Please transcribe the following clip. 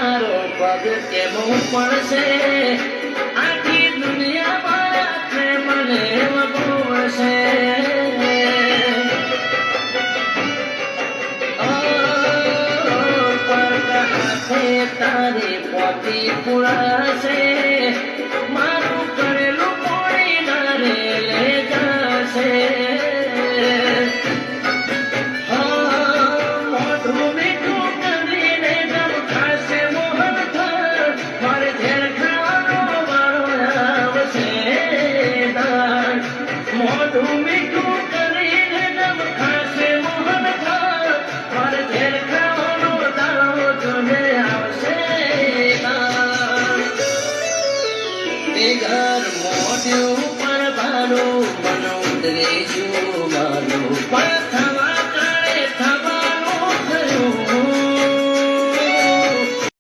મારો પગ કેમો પડશે આખી દુનિયામાં મને વગોવશે તારી પોતી પુરાશે મારું કરેલું પોણી ના રે લે જશે મોઢું મીઠું કરીને ગમ ખાશે મોહન થર મારે ઝેર ખાવાનો વારો આવશે મોઢું મીઠું કરીને ગમ ખાશે મોહન થર મારે ઝેર ખાવાનો દાડો જોને ઘર મોઢું પર ભારું મનો ઉતરે છું મારું